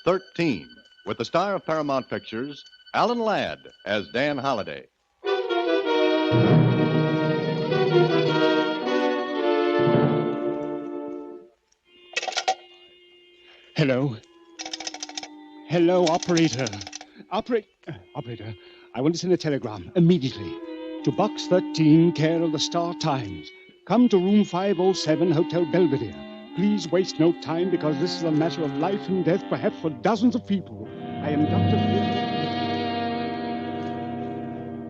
13, with the star of Paramount Pictures, Alan Ladd, as Dan Holliday. Hello. Hello, operator. Operator, I want to send a telegram immediately to Box 13, care of the Star Times. Come to room 507, Hotel Belvedere. Please waste no time because this is a matter of life and death, perhaps for dozens of people. I am Dr.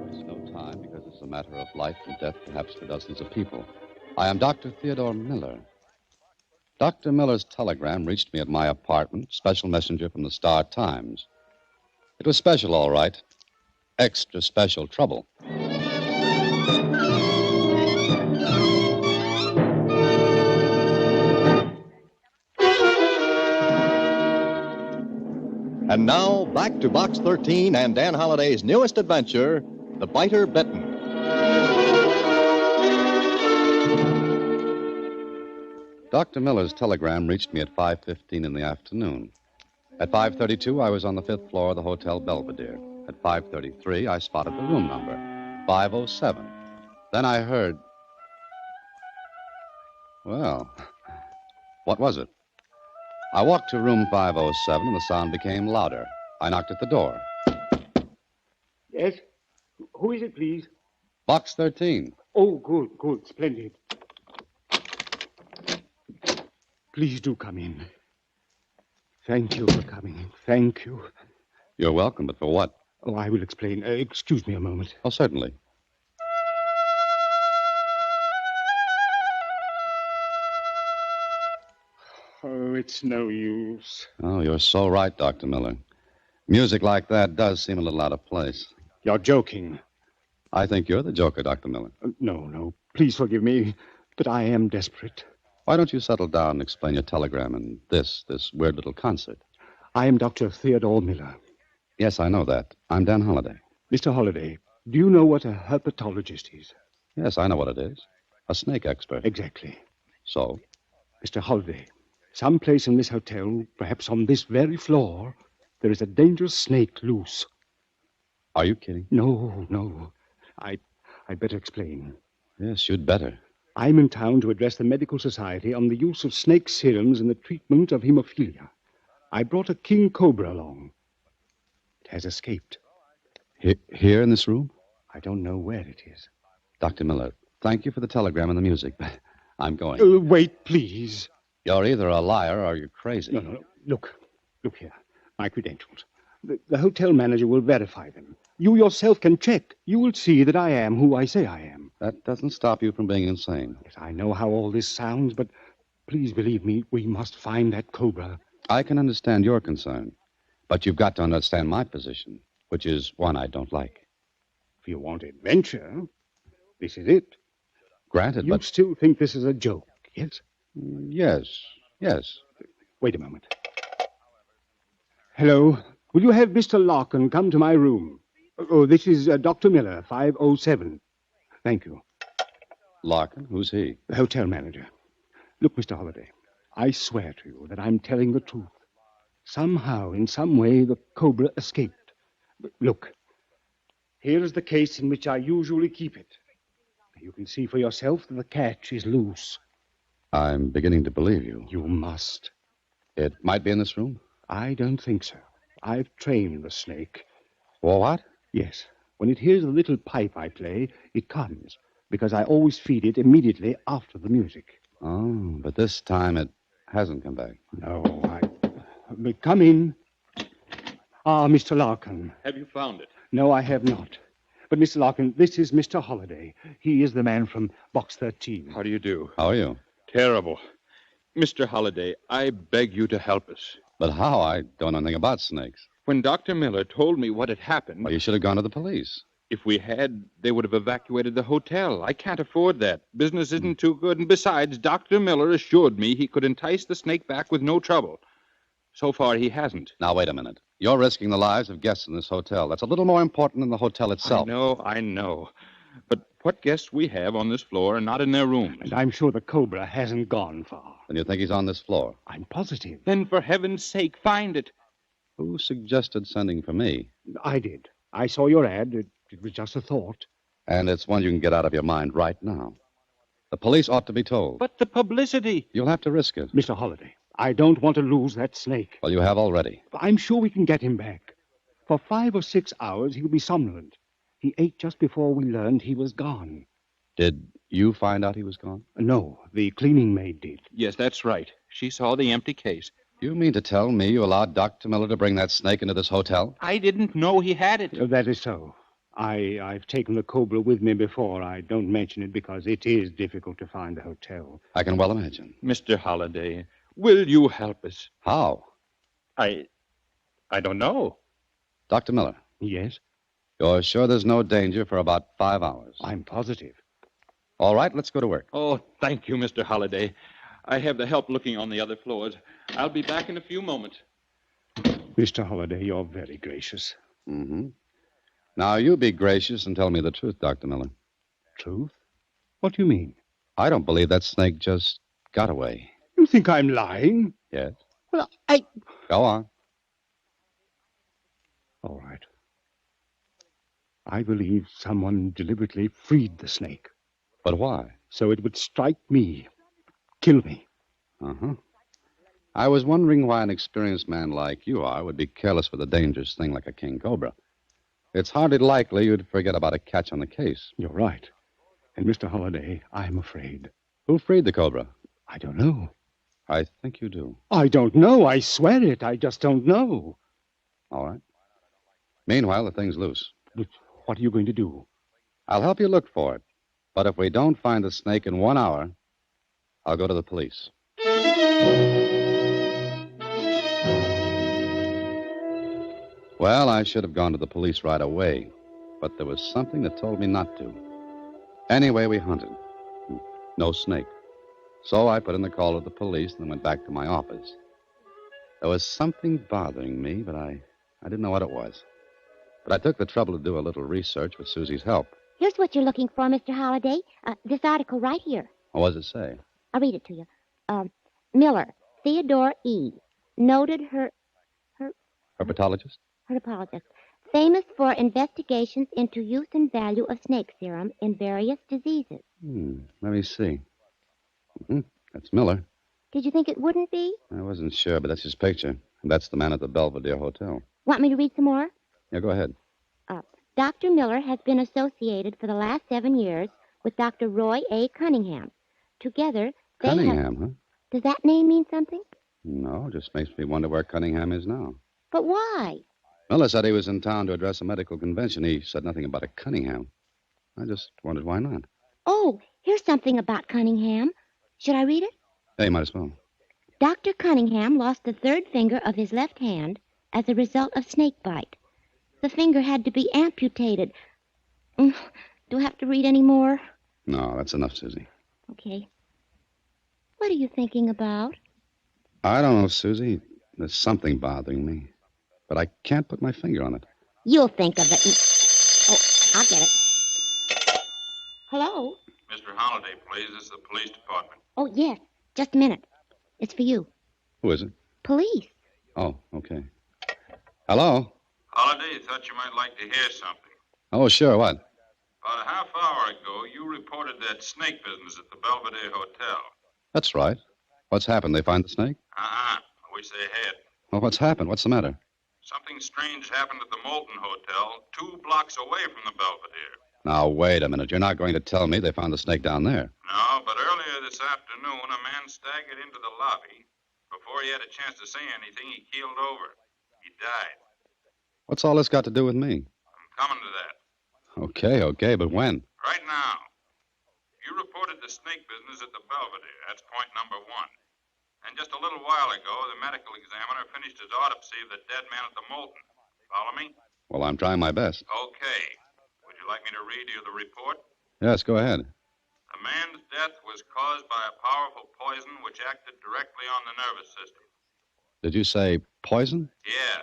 Waste no time because it's a matter of life and death, perhaps for dozens of people. I am Dr. Theodore Miller. Dr. Miller's telegram reached me at my apartment, special messenger from the Star Times. It was special, all right. Extra special trouble. And now, back to Box 13 and Dan Holliday's newest adventure, The Biter Bitten. Dr. Miller's telegram reached me at 5:15 in the afternoon. At 5:32, I was on the 5th floor of the Hotel Belvedere. At 5:33, I spotted the room number, 507. Then I heard... Well, what was it? I walked to room 507, and the sound became louder. I knocked at the door. Yes? Who is it, please? Box 13. Oh, good, splendid. Please do come in. Thank you for coming. Thank you. You're welcome, but for what? Oh, I will explain. Excuse me a moment. Oh, certainly. Oh, it's no use. Oh, you're so right, Dr. Miller. Music like that does seem a little out of place. You're joking. I think you're the joker, Dr. Miller. No. Please forgive me, but I am desperate. Why don't you settle down and explain your telegram and this weird little concert? I am Dr. Theodore Miller. Yes, I know that. I'm Dan Holliday. Mr. Holliday, do you know what a herpetologist is? Yes, I know what it is. A snake expert. Exactly. So? Mr. Holliday, someplace in this hotel, perhaps on this very floor, there is a dangerous snake loose. Are you kidding? No. I'd better explain. Yes, you'd better. I'm in town to address the medical society on the use of snake serums in the treatment of hemophilia. I brought a king cobra along. It has escaped. Here in this room? I don't know where it is. Dr. Miller, thank you for the telegram and the music, but I'm going. Wait, please. You're either a liar or you're crazy. No. Look here. My credentials. The hotel manager will verify them. You yourself can check. You will see that I am who I say I am. That doesn't stop you from being insane. Yes, I know how all this sounds, but please believe me, we must find that cobra. I can understand your concern, but you've got to understand my position, which is one I don't like. If you want adventure, this is it. Granted, You but... still think this is a joke, yes? Yes. Wait a moment. Hello. Will you have Mr. Larkin come to my room? Oh, this is Dr. Miller, 507. Thank you. Larkin? Who's he? The hotel manager. Look, Mr. Holliday, I swear to you that I'm telling the truth. Somehow, in some way, the cobra escaped. But look, here is the case in which I usually keep it. You can see for yourself that the catch is loose. I'm beginning to believe you. You must. It might be in this room? I don't think so. I've trained the snake. For what? Yes. When it hears the little pipe I play, it comes, because I always feed it immediately after the music. Oh, but this time it hasn't come back. No, Come in. Ah, Mr. Larkin. Have you found it? No, I have not. But, Mr. Larkin, this is Mr. Holliday. He is the man from Box 13. How do you do? How are you? Terrible. Mr. Holliday, I beg you to help us. But how? I don't know anything about snakes. When Dr. Miller told me what had happened, Well, you should have gone to the police. if we had, they would have evacuated the hotel. I can't afford that. Business isn't too good. And besides, Dr. Miller assured me he could entice the snake back with no trouble. So far, he hasn't. Now, wait a minute. You're risking the lives of guests in this hotel. That's a little more important than the hotel itself. I know. But what guests we have on this floor are not in their rooms. And I'm sure the cobra hasn't gone far. Then you think he's on this floor? I'm positive. Then, for heaven's sake, find it. Who suggested sending for me? I did. I saw your ad. It was just a thought. And it's one you can get out of your mind right now. The police ought to be told. But the publicity. You'll have to risk it. Mr. Holliday, I don't want to lose that snake. Well, you have already. I'm sure we can get him back. For 5 or 6 hours, he'll be somnolent. He ate just before we learned he was gone. Did you find out he was gone? No, the cleaning maid did. Yes, that's right. She saw the empty case. You mean to tell me you allowed Dr. Miller to bring that snake into this hotel? I didn't know he had it. That is so. I've taken the cobra with me before. I don't mention it because it is difficult to find the hotel. I can well imagine. Mr. Holliday, will you help us? How? I don't know. Dr. Miller, Yes, you're sure there's no danger for about 5 hours? I'm positive. All right, let's go to work. Oh, thank you, Mr. Holliday. I have the help looking on the other floors. I'll be back in a few moments. Mr. Holliday, you're very gracious. Mm-hmm. Now, you be gracious and tell me the truth, Dr. Miller. Truth? What do you mean? I don't believe that snake just got away. You think I'm lying? Yes? Well, Go on. All right. I believe someone deliberately freed the snake, But why? so it would strike me, kill me. Uh-huh. I was wondering why an experienced man like you are would be careless with a dangerous thing like a king cobra. It's hardly likely you'd forget about a catch on the case. You're right. And, Mr. Holliday, I'm afraid. Who freed the cobra? I don't know. I think you do. I don't know. I swear it. I just don't know. All right. Meanwhile, the thing's loose. But what are you going to do? I'll help you look for it. But if we don't find the snake in 1 hour, I'll go to the police. Well, I should have gone to the police right away, but there was something that told me not to. Anyway, we hunted. No snake. So I put in the call to the police and then went back to my office. There was something bothering me, but I didn't know what it was. But I took the trouble to do a little research with Susie's help. Here's what you're looking for, Mr. Holliday. This article right here. What does it say? I'll read it to you. Miller, Theodore E. Noted Herpetologist? herpetologist, famous for investigations into use and value of snake serum in various diseases. Let me see. That's Miller. Did you think it wouldn't be? I wasn't sure, but that's his picture. And that's the man at the Belvedere Hotel. Want me to read some more? Yeah, go ahead. Dr. Miller has been associated for the last 7 years with Dr. Roy A. Cunningham. Together, they Cunningham, huh? Does that name mean something? No, just makes me wonder where Cunningham is now. But why? Miller said he was in town to address a medical convention. He said nothing about a Cunningham. I just wondered why not. Oh, here's something about Cunningham. Should I read it? Yeah, you might as well. Dr. Cunningham lost the third finger of his left hand as a result of snake bite. The finger had to be amputated. Do I have to read any more? No, that's enough, Susie. Okay. What are you thinking about? I don't know, Susie. There's something bothering me. But I can't put my finger on it. You'll think of it. Oh, I'll get it. Hello? Mr. Holliday, please. This is the police department. Oh, yes. Just a minute. It's for you. Who is it? Police. Oh, okay. Hello? Holliday, thought you might like to hear something. Oh, sure. What? About a half hour ago, you reported that snake business at the Belvedere Hotel. That's right. What's happened? They find the snake? I wish they had. Well, what's happened? What's the matter? Something strange happened at the Moulton Hotel, 2 blocks away from the Belvedere. Now, wait a minute. You're not going to tell me they found the snake down there. No, but earlier this afternoon, a man staggered into the lobby. Before he had a chance to say anything, he keeled over. He died. What's all this got to do with me? I'm coming to that. Okay, but when? Right now. You reported the snake business at the Belvedere. That's point number 1. And just a little while ago, the medical examiner finished his autopsy of the dead man at the Moulton. Follow me? Well, I'm trying my best. Okay. Would you like me to read you the report? Yes, go ahead. The man's death was caused by a powerful poison which acted directly on the nervous system. Did you say poison? Yeah.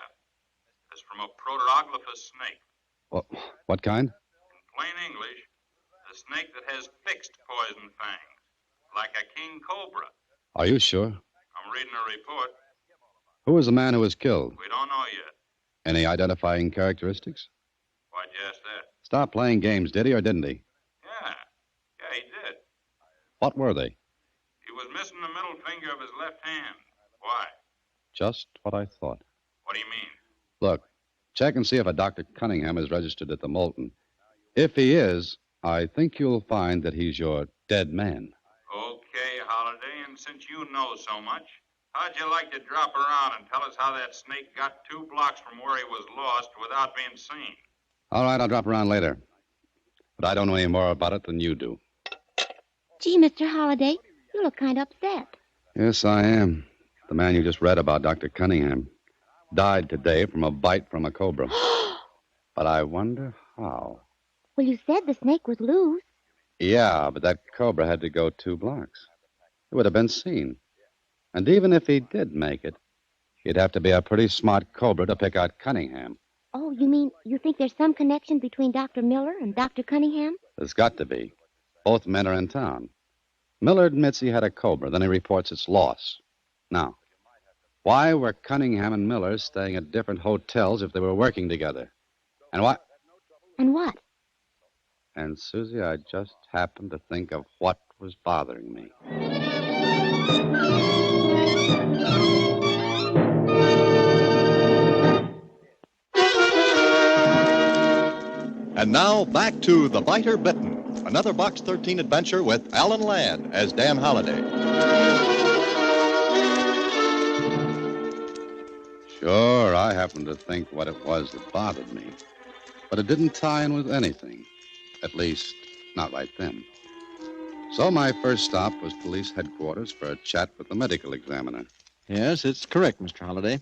It's from a proteroglifous snake. Well, what kind? In plain English, a snake that has fixed poison fangs, like a king cobra. Are you sure? I'm reading a report. Who was the man who was killed? We don't know yet. Any identifying characteristics? Why'd you ask that? Stop playing games, did he or didn't he? Yeah, he did. What were they? He was missing the middle finger of his left hand. Why? Just what I thought. What do you mean? Look, check and see if a Dr. Cunningham is registered at the Moulton. If he is, I think you'll find that he's your dead man. Okay, Holiday, and since you know so much, how'd you like to drop around and tell us how that snake got 2 blocks from where he was lost without being seen? All right, I'll drop around later. But I don't know any more about it than you do. Gee, Mr. Holiday, you look kind of upset. Yes, I am. The man you just read about, Dr. Cunningham, died today from a bite from a cobra. But I wonder how. Well, you said the snake was loose. Yeah, but that cobra had to go 2 blocks. It would have been seen. And even if he did make it, he'd have to be a pretty smart cobra to pick out Cunningham. Oh, you mean you think there's some connection between Dr. Miller and Dr. Cunningham? There's got to be. Both men are in town. Miller admits he had a cobra, then he reports its loss. Now, why were Cunningham and Miller staying at different hotels if they were working together? And why? And what? And, Susie, I just happened to think of what was bothering me. And now back to The Biter Bitten, another Box 13 adventure with Alan Ladd as Dan Holliday. Sure, I happened to think what it was that bothered me. But it didn't tie in with anything. At least, not right then. So my first stop was police headquarters for a chat with the medical examiner. Yes, it's correct, Mr. Holliday.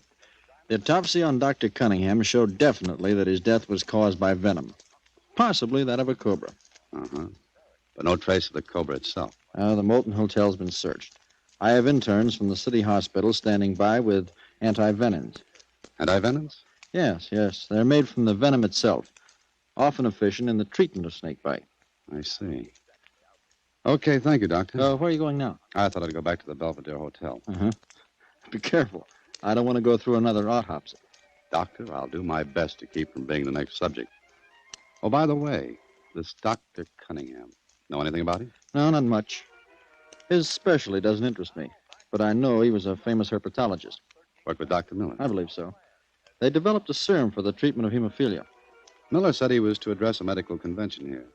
The autopsy on Dr. Cunningham showed definitely that his death was caused by venom. Possibly that of a cobra. Uh-huh. But no trace of the cobra itself. The Moulton Hotel's been searched. I have interns from the city hospital standing by with anti-venoms. Anti-venoms? Yes. They're made from the venom itself, often efficient in the treatment of snake bite. I see. Okay, thank you, Doctor. Where are you going now? I thought I'd go back to the Belvedere Hotel. Uh-huh. Be careful. I don't want to go through another autopsy. Doctor, I'll do my best to keep from being the next subject. Oh, by the way, this Dr. Cunningham, know anything about him? No, not much. His specialty doesn't interest me, but I know he was a famous herpetologist. Worked with Dr. Miller? I believe so. They developed a serum for the treatment of hemophilia. Miller said he was to address a medical convention here.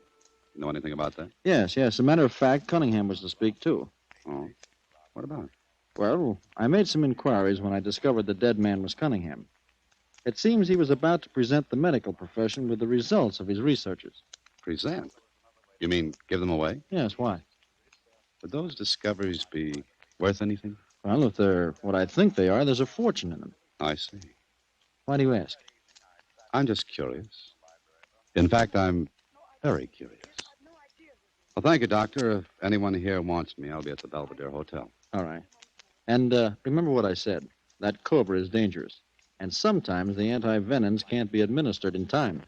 You know anything about that? Yes. As a matter of fact, Cunningham was to speak, too. Oh? What about? Well, I made some inquiries when I discovered the dead man was Cunningham. It seems he was about to present the medical profession with the results of his researches. Present? You mean give them away? Yes, why? Would those discoveries be worth anything? Well, if they're what I think they are, there's a fortune in them. I see. Why do you ask? I'm just curious. In fact, I'm very curious. Well, thank you, Doctor. If anyone here wants me, I'll be at the Belvedere Hotel. All right. And remember what I said. That cobra is dangerous. And sometimes the anti-venoms can't be administered in time.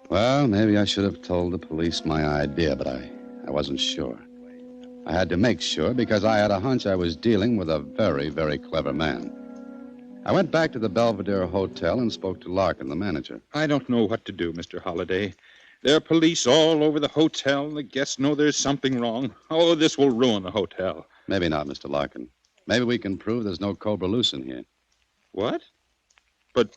Well, maybe I should have told the police my idea, but I wasn't sure. I had to make sure because I had a hunch I was dealing with a very, very clever man. I went back to the Belvedere Hotel and spoke to Larkin, the manager. I don't know what to do, Mr. Holliday. There are police all over the hotel. The guests know there's something wrong. Oh, this will ruin the hotel. Maybe not, Mr. Larkin. Maybe we can prove there's no cobra loose in here. What? But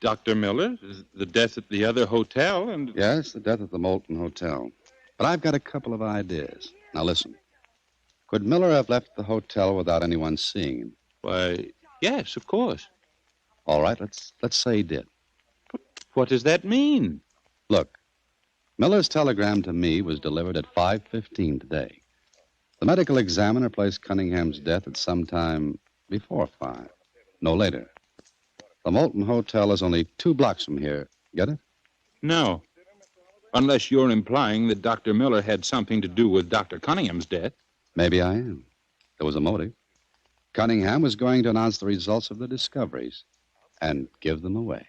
Dr. Miller, the death at the other hotel and... Yes, the death at the Moulton Hotel. But I've got a couple of ideas. Now, listen. Could Miller have left the hotel without anyone seeing him? Why, yes, of course. All right, let's say he did. But what does that mean? Look, Miller's telegram to me was delivered at 5:15 today. The medical examiner placed Cunningham's death at some time before 5, no later. The Moulton Hotel is only 2 blocks from here. Get it? No. Unless you're implying that Dr. Miller had something to do with Dr. Cunningham's death. Maybe I am. There was a motive. Cunningham was going to announce the results of the discoveries and give them away.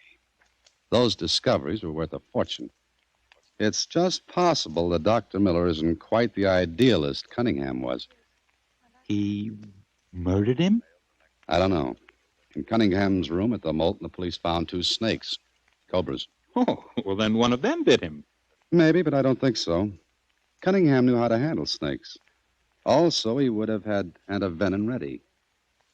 Those discoveries were worth a fortune. It's just possible that Dr. Miller isn't quite the idealist Cunningham was. He murdered him? I don't know. In Cunningham's room at the Moulton, the police found 2 snakes. Cobras. Oh, well, then one of them bit him. Maybe, but I don't think so. Cunningham knew how to handle snakes. Also, he would have had antivenin ready.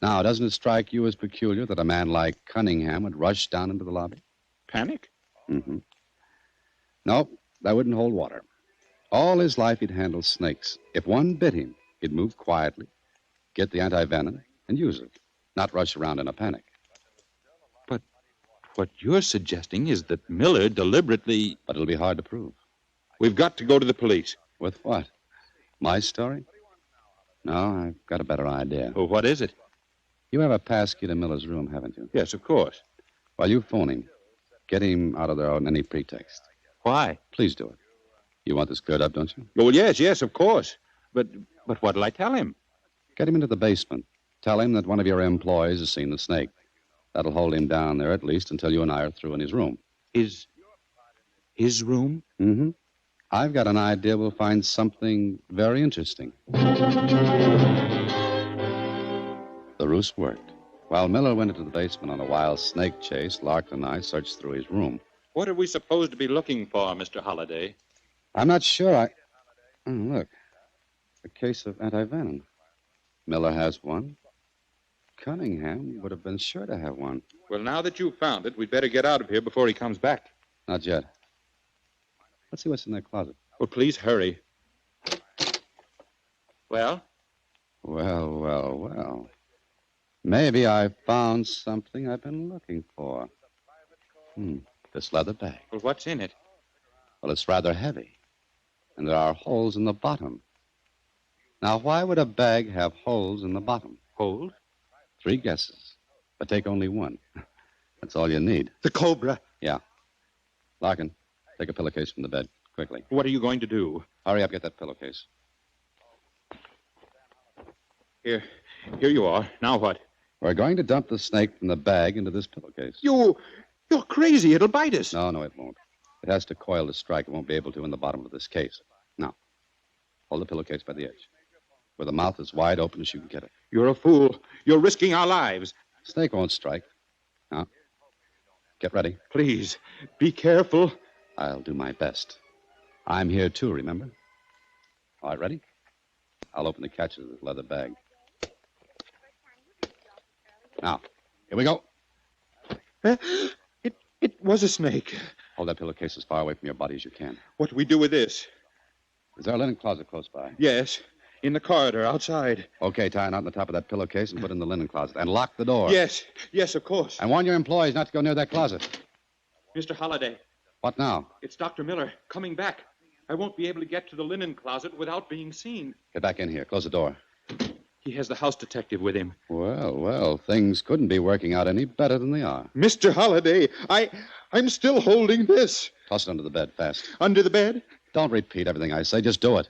Now, doesn't it strike you as peculiar that a man like Cunningham would rush down into the lobby? Panic? Mm-hmm. No, that wouldn't hold water. All his life he'd handled snakes. If one bit him, he'd move quietly, get the antivenin, and use it, not rush around in a panic. But what you're suggesting is that Miller deliberately... But it'll be hard to prove. We've got to go to the police. With what? My story? No, I've got a better idea. Well, what is it? You have a passkey to Miller's room, haven't you? Yes, of course. Well, you phone him. Get him out of there on any pretext. Why? Please do it. You want this cleared up, don't you? Well, yes, of course. But what'll I tell him? Get him into the basement. Tell him that one of your employees has seen the snake. That'll hold him down there at least until you and I are through in his room. His room? Mm-hmm. I've got an idea we'll find something very interesting. The ruse worked. While Miller went into the basement on a wild snake chase, Larkin and I searched through his room. What are we supposed to be looking for, Mr. Holliday? I'm not sure Oh, look. A case of antivenin. Miller has one. Cunningham would have been sure to have one. Well, now that you've found it, we'd better get out of here before he comes back. Not yet. Let's see what's in that closet. Well, please hurry. Well? Well. Maybe I found something I've been looking for. This leather bag. Well, what's in it? Well, it's rather heavy. And there are holes in the bottom. Now, why would a bag have holes in the bottom? Holes? 3 guesses. But take only one. That's all you need. The cobra. Yeah. Larkin, take a pillowcase from the bed, quickly. What are you going to do? Hurry up, get that pillowcase. Here you are. Now what? We're going to dump the snake from the bag into this pillowcase. You're crazy. It'll bite us. No, it won't. It has to coil to strike. It won't be able to in the bottom of this case. Now, hold the pillowcase by the edge, where the mouth is wide open as you can get it. You're a fool. You're risking our lives. Snake won't strike. Now, get ready. Please, be careful. I'll do my best. I'm here too, remember? All right, ready? I'll open the catches of this leather bag. Now, here we go. It was a snake. Hold that pillowcase as far away from your body as you can. What do we do with this? Is there a linen closet close by? Yes, in the corridor outside. Okay, tie a knot on the top of that pillowcase and put it in the linen closet. And lock the door. Yes, of course. And warn your employees not to go near that closet. Mr. Holliday. What now? It's Dr. Miller coming back. I won't be able to get to the linen closet without being seen. Get back in here. Close the door. He has the house detective with him. Well, things couldn't be working out any better than they are. Mr. Holliday, I'm still holding this. Toss it under the bed, fast. Under the bed? Don't repeat everything I say. Just do it.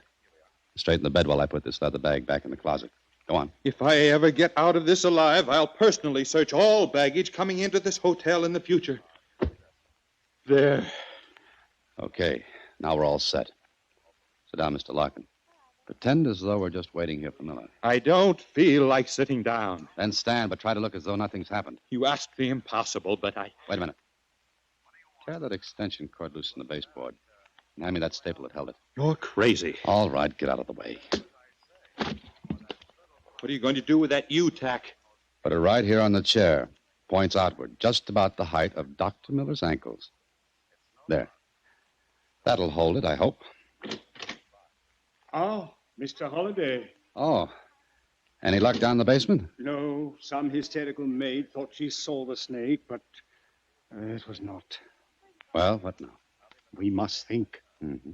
Straighten the bed while I put this leather bag back in the closet. Go on. If I ever get out of this alive, I'll personally search all baggage coming into this hotel in the future. There. Okay, now we're all set. Sit down, Mr. Larkin. Pretend as though we're just waiting here for Miller. I don't feel like sitting down. Then stand, but try to look as though nothing's happened. You asked the impossible, but I... Wait a minute. Tear that extension cord loose from the baseboard. And hand me that staple that held it. You're crazy. All right, get out of the way. What are you going to do with that U-tack? Put it right here on the chair. Points outward, just about the height of Dr. Miller's ankles. There. That'll hold it, I hope. Ah, Mr. Holliday. Oh. Any luck down the basement? No, some hysterical maid thought she saw the snake, but it was not. Well, what now? We must think. Mm-hmm.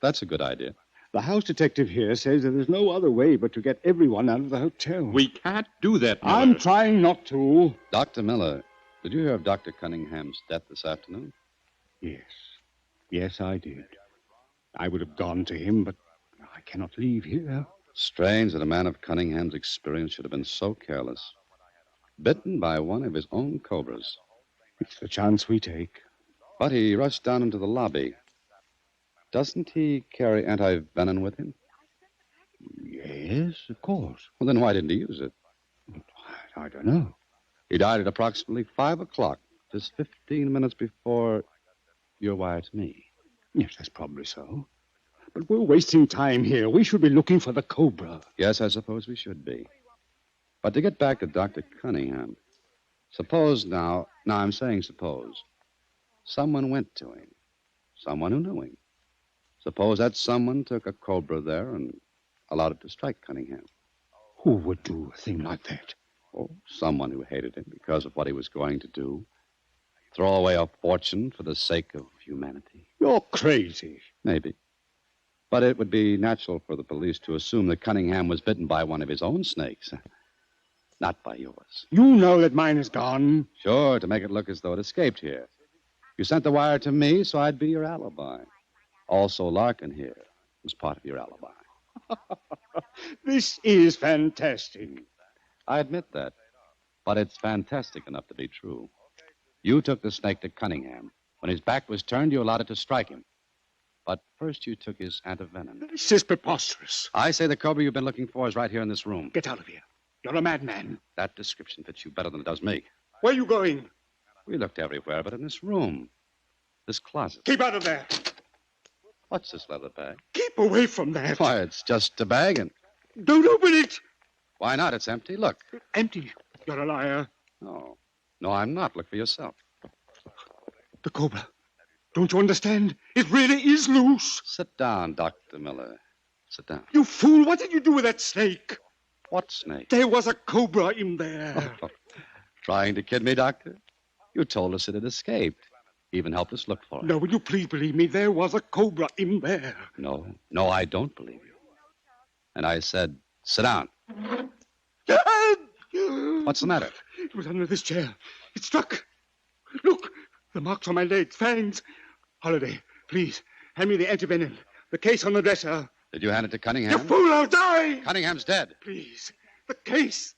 That's a good idea. The house detective here says that there's no other way but to get everyone out of the hotel. We can't do that, Miller. I'm trying not to. Dr. Miller, did you hear of Dr. Cunningham's death this afternoon? Yes. Yes, I did. I would have gone to him, but I cannot leave here. Strange that a man of Cunningham's experience should have been so careless. Bitten by one of his own cobras. It's the chance we take. But he rushed down into the lobby. Doesn't he carry anti-venom with him? Yes, of course. Well, then why didn't he use it? I don't know. He died at approximately 5 o'clock, just 15 minutes before your wire to me. Yes, that's probably so. But we're wasting time here. We should be looking for the Cobra. Yes, I suppose we should be. But to get back to Dr. Cunningham, suppose now I'm saying suppose, someone went to him, someone who knew him. Suppose that someone took a Cobra there and allowed it to strike Cunningham. Who would do a thing like that? Oh, someone who hated him because of what he was going to do. Throw away a fortune for the sake of humanity. You're crazy. Maybe. But it would be natural for the police to assume that Cunningham was bitten by one of his own snakes. Not by yours. You know that mine is gone. Sure, to make it look as though it escaped here. You sent the wire to me, so I'd be your alibi. Also, Larkin here was part of your alibi. This is fantastic. I admit that. But it's fantastic enough to be true. You took the snake to Cunningham. When his back was turned, you allowed it to strike him. But first you took his antivenom. This is preposterous. I say the Cobra you've been looking for is right here in this room. Get out of here. You're a madman. That description fits you better than it does me. Where are you going? We looked everywhere but in this room. This closet. Keep out of there. What's this leather bag? Keep away from that. Why, it's just a bag and... Don't open it. Why not? It's empty. Look. Empty. You're a liar. No. No, I'm not. Look for yourself. The Cobra. Don't you understand? It really is loose. Sit down, Dr. Miller. Sit down. You fool. What did you do with that snake? What snake? There was a Cobra in there. Trying to kid me, Doctor? You told us it had escaped. Even helped us look for it. No, will you please believe me? There was a Cobra in there. No, I don't believe you. And I said, sit down. What's the matter? It was under this chair. It struck. Look, the marks on my legs, fangs. Holiday, please, hand me the antivenom. The case on the dresser. Did you hand it to Cunningham? You fool, I'll die! Cunningham's dead. Please, the case.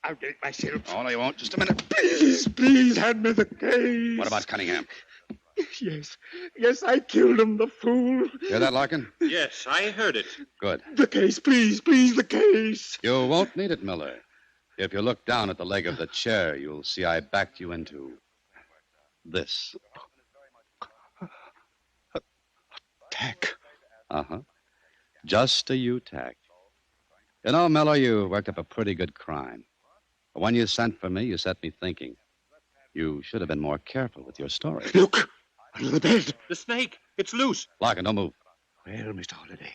I'll get it myself. Oh, no, you won't. Just a minute. Please, hand me the case. What about Cunningham? Yes, I killed him, the fool. Hear that, Larkin? Yes, I heard it. Good. The case, please, the case. You won't need it, Miller. If you look down at the leg of the chair, you'll see I backed you into this. Tack. Uh-huh. Just a U-tack. You know, Miller, you worked up a pretty good crime. But when you sent for me, you set me thinking. You should have been more careful with your story. Look, under the bed. The snake. It's loose. Larkin, don't move. Well, Mr. Holiday,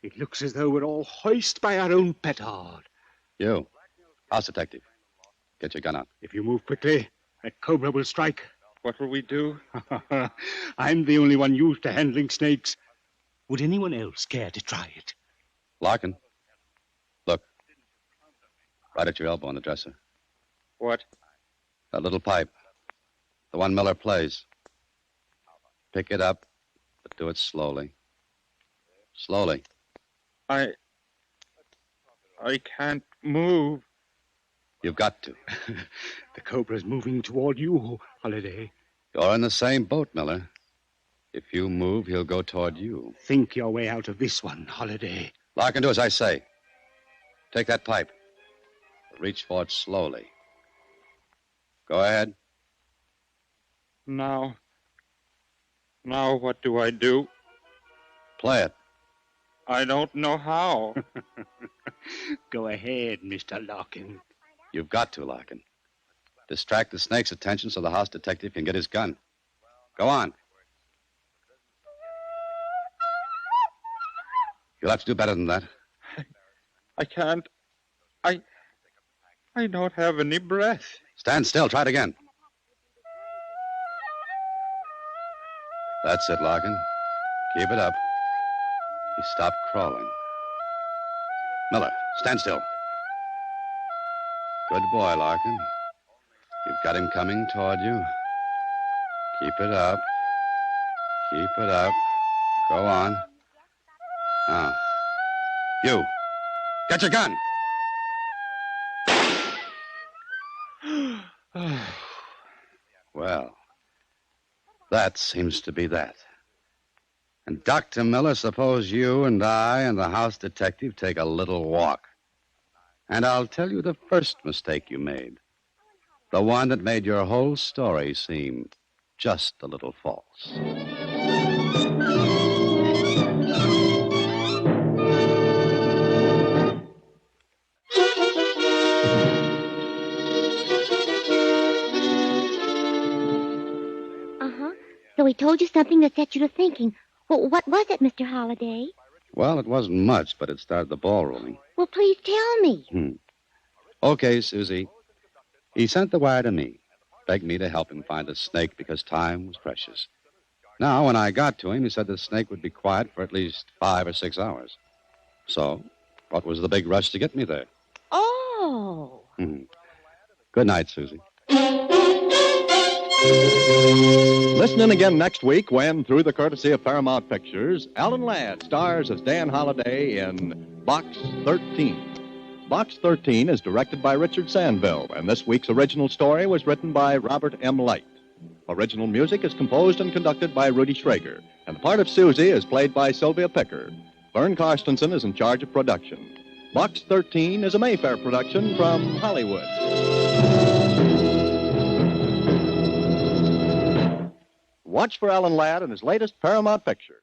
it looks as though we're all hoist by our own petard. You, house detective, get your gun out. If you move quickly, that Cobra will strike. What will we do? I'm the only one used to handling snakes. Would anyone else care to try it? Larkin, look. Right at your elbow on the dresser. What? That little pipe. The one Miller plays. Pick it up, but do it slowly. Slowly. I can't move. You've got to. The Cobra's moving toward you, Holiday. You're in the same boat, Miller. If you move, he'll go toward you. Think your way out of this one, Holiday. Larkin, do as I say. Take that pipe. Reach for it slowly. Go ahead. Now what do I do? Play it. I don't know how. Go ahead, Mr. Larkin. You've got to, Larkin. Distract the snake's attention so the house detective can get his gun. Go on. You'll have to do better than that. I can't. I don't have any breath. Stand still. Try it again. That's it, Larkin. Keep it up. He stopped crawling. Miller, stand still. Good boy, Larkin. You've got him coming toward you. Keep it up. Keep it up. Go on. Now, you. Get your gun. Well, that seems to be that. And Dr. Miller, suppose you and I and the house detective take a little walk. And I'll tell you the first mistake you made. The one that made your whole story seem just a little false. Uh-huh. So he told you something that set you to thinking. Well, what was it, Mr. Holliday? Well, it wasn't much, but it started the ball rolling. Well, please tell me. Okay, Susie. He sent the wire to me, begged me to help him find a snake because time was precious. Now, when I got to him, he said the snake would be quiet for at least 5 or 6 hours. So, what was the big rush to get me there? Oh. Good night, Susie. Listen in again next week when, through the courtesy of Paramount Pictures, Alan Ladd stars as Dan Holliday in Box 13. Box 13 is directed by Richard Sandville, and this week's original story was written by Robert M. Light. Original music is composed and conducted by Rudy Schrager, and the part of Susie is played by Sylvia Picker. Vern Karstensen is in charge of production. Box 13 is a Mayfair production from Hollywood. Watch for Alan Ladd and his latest Paramount picture.